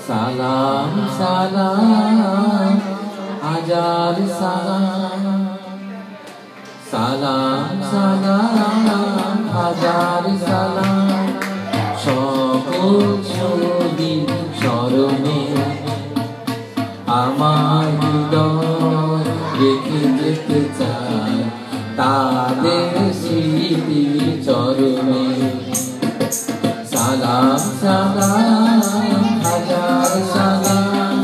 সালাম সালাম হাজার সালাম, সালাম সালাম হাজার সালাম, সকল সদীপ স্মরণে আমার হৃদয় রেখে যেতে চাই তাদের স্মৃতি চরণে। সালাম সালাম হাজার সালাম।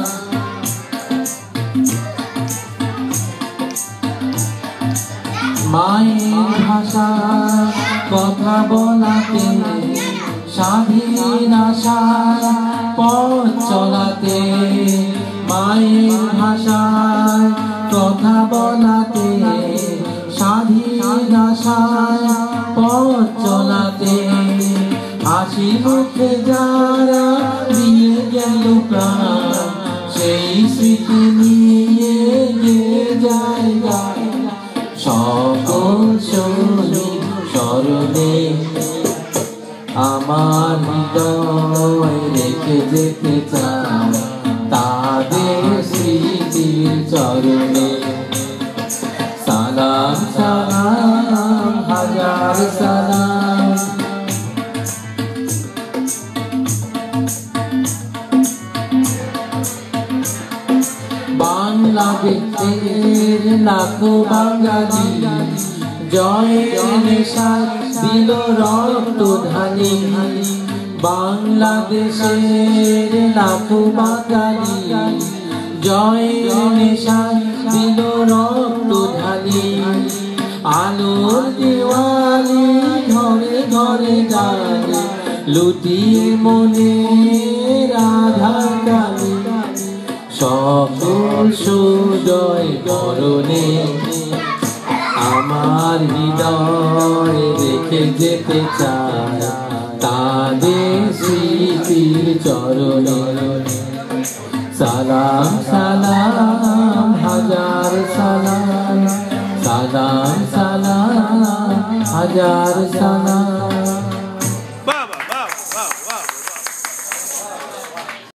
মায়ের ভাষা কথা বলাতে, স্বাধীন আশার পথ চলাতে, মায়ের ভাষায় কথা বলাতে, স্বাধীন আশার পথ চলাতে, হাসি মুখে যারা দিয়ে গেল প্রাণ, সেই স্মৃতি নিয়ে গিয়ে যায় গান। সকল শহীদ স্মরণে আমার হৃদয় রেখে যেতে চাই তাদের স্মৃতির চরণে। সালাম সালাম হাজার সালাম। বাংলাদেশের লাখো বাঙালি জয়ের নেশায় দিল রক্তধানী, বাংলাদেশের লাখো বাঙালি জয়ের নেশায় দিল রক্তধানী। আলোর দেওয়ালি ঘরে ঘরে জ্বালে, লুটিয়ে মনে রাধার কালী, সকল সুজয় বরণে আমার হৃদয় রেখে যেতে চাই তাদের স্মৃতির চরণে। সালাম সালাম হাজার সালাম, সালাম সালাম হাজার সালাম।